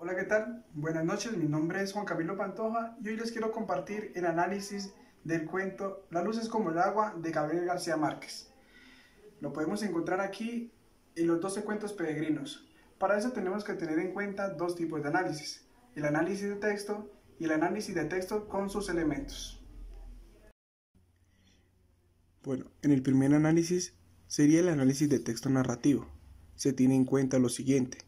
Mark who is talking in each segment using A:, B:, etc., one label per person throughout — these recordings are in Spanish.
A: Hola, ¿qué tal? Buenas noches, mi nombre es Juan Camilo Pantoja y hoy les quiero compartir el análisis del cuento La luz es como el agua de Gabriel García Márquez. Lo podemos encontrar aquí en los 12 cuentos peregrinos. Para eso tenemos que tener en cuenta dos tipos de análisis, el análisis de texto y el análisis de texto con sus elementos. Bueno, en el primer análisis sería el análisis de texto narrativo. Se tiene en cuenta lo siguiente: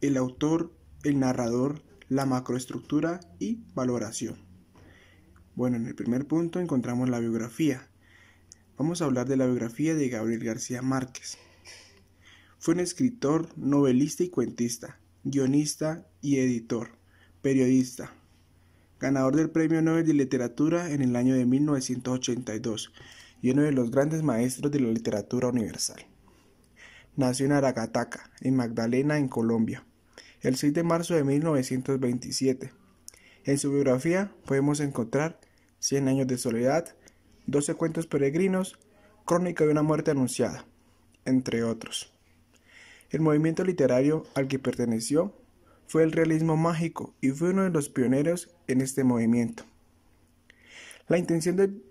A: el autor, el narrador, la macroestructura y valoración. Bueno, en el primer punto encontramos la biografía. Vamos a hablar de la biografía de Gabriel García Márquez. Fue un escritor, novelista y cuentista, guionista y editor, periodista, ganador del Premio Nobel de Literatura en el año de 1982 y uno de los grandes maestros de la literatura universal. Nació en Aracataca, en Magdalena, en Colombia, el 6 de marzo de 1927. En su biografía podemos encontrar 100 años de soledad, 12 cuentos peregrinos, crónica de una muerte anunciada, entre otros. El movimiento literario al que perteneció fue el realismo mágico y fue uno de los pioneros en este movimiento. La intención del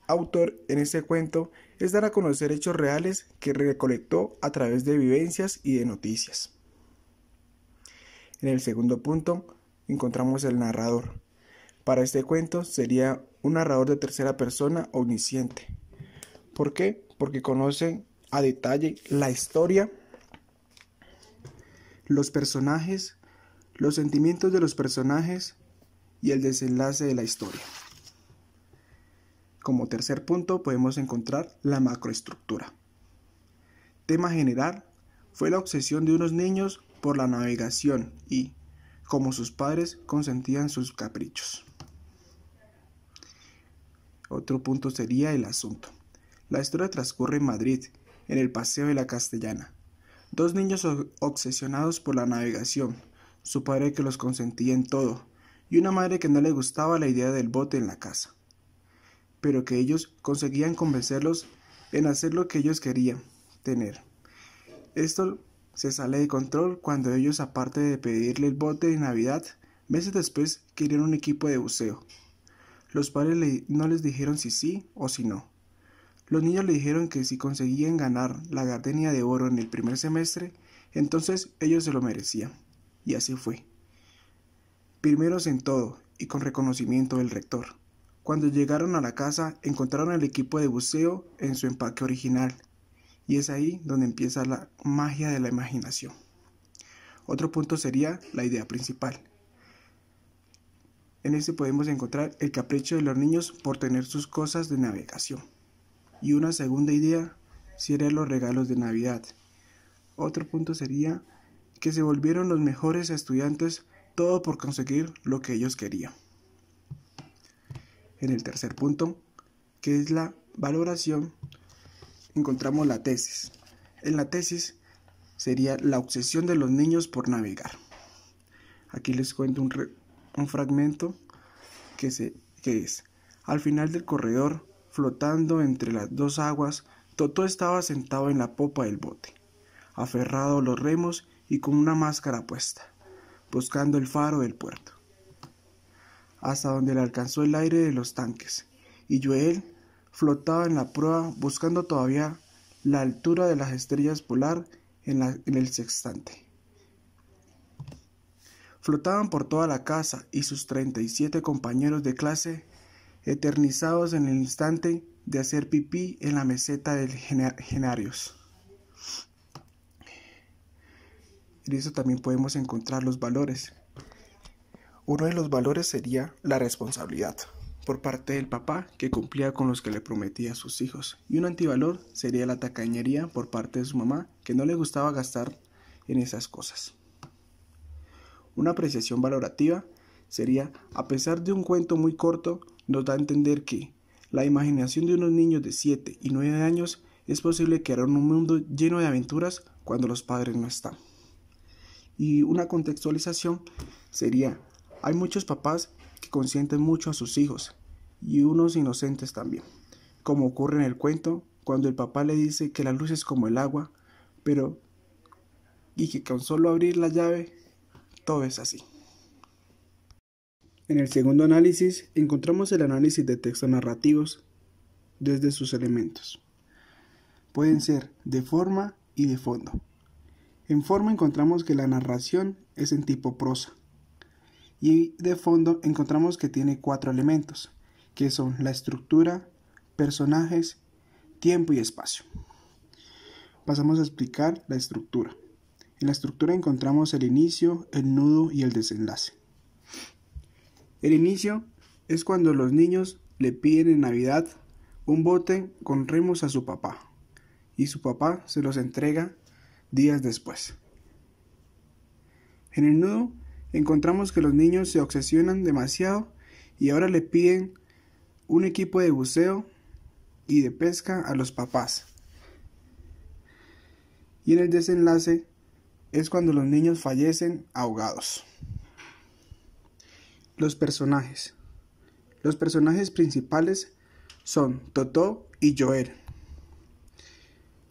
A: autor en este cuento es dar a conocer hechos reales que recolectó a través de vivencias y de noticias. En el segundo punto encontramos el narrador. Para este cuento sería un narrador de tercera persona omnisciente. ¿Por qué? Porque conoce a detalle la historia, los personajes, los sentimientos de los personajes y el desenlace de la historia. Como tercer punto podemos encontrar la macroestructura. Tema general fue la obsesión de unos niños por la navegación y, como sus padres, consentían sus caprichos. Otro punto sería el asunto. La historia transcurre en Madrid, en el Paseo de la Castellana. Dos niños obsesionados por la navegación, su padre que los consentía en todo, y una madre que no le gustaba la idea del bote en la casa, pero que ellos conseguían convencerlos en hacer lo que ellos querían tener. Esto se sale de control cuando ellos, aparte de pedirle el bote de Navidad, meses después querían un equipo de buceo. Los padres no les dijeron si sí o si no. Los niños le dijeron que si conseguían ganar la gardenia de oro en el primer semestre, entonces ellos se lo merecían. Y así fue. Primeros en todo y con reconocimiento del rector. Cuando llegaron a la casa, encontraron el equipo de buceo en su empaque original. Y es ahí donde empieza la magia de la imaginación. Otro punto sería la idea principal. En este podemos encontrar el capricho de los niños por tener sus cosas de navegación. Y una segunda idea serían los regalos de Navidad. Otro punto sería que se volvieron los mejores estudiantes, todo por conseguir lo que ellos querían. En el tercer punto, que es la valoración, encontramos la tesis. En la tesis sería la obsesión de los niños por navegar. Aquí les cuento un fragmento que es: al final del corredor, flotando entre las dos aguas, Totó estaba sentado en la popa del bote, aferrado a los remos y con una máscara puesta, buscando el faro del puerto, hasta donde le alcanzó el aire de los tanques, y Joel flotaba en la proa buscando todavía la altura de las estrellas polar en el sextante. Flotaban por toda la casa y sus 37 compañeros de clase, eternizados en el instante de hacer pipí en la meseta del Genarios. En eso también podemos encontrar los valores. Uno de los valores sería la responsabilidad por parte del papá, que cumplía con los que le prometía a sus hijos, y un antivalor sería la tacañería por parte de su mamá, que no le gustaba gastar en esas cosas. Una apreciación valorativa sería: a pesar de un cuento muy corto, nos da a entender que la imaginación de unos niños de 7 y 9 años es posible crear un mundo lleno de aventuras cuando los padres no están. Y una contextualización sería: hay muchos papás que consienten mucho a sus hijos, y unos inocentes también, como ocurre en el cuento, cuando el papá le dice que la luz es como el agua, y que con solo abrir la llave todo es así. En el segundo análisis encontramos el análisis de textos narrativos desde sus elementos. Pueden ser de forma y de fondo. En forma encontramos que la narración es en tipo prosa. Y de fondo encontramos que tiene 4 elementos, que son la estructura, personajes, tiempo y espacio. Pasamos a explicar la estructura. En la estructura encontramos el inicio, el nudo y el desenlace. El inicio es cuando los niños le piden en Navidad un bote con remos a su papá, y su papá se los entrega días después. En el nudo encontramos que los niños se obsesionan demasiado y ahora le piden un equipo de buceo y de pesca a los papás. Y en el desenlace es cuando los niños fallecen ahogados. Los personajes. Los personajes principales son Totó y Joel.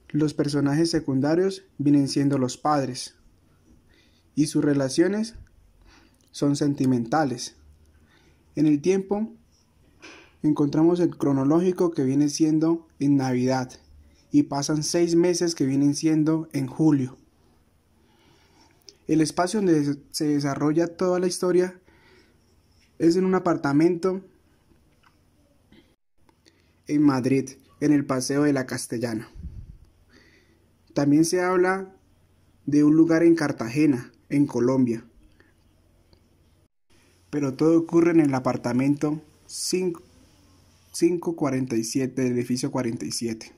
A: Los personajes secundarios vienen siendo los padres. Y sus relaciones son sentimentales. En el tiempo encontramos el cronológico que viene siendo en Navidad y pasan 6 meses que vienen siendo en julio. El espacio donde se desarrolla toda la historia es en un apartamento en Madrid, en el Paseo de la Castellana. También se habla de un lugar en Cartagena, en Colombia. Pero todo ocurre en el apartamento 547 del edificio 47.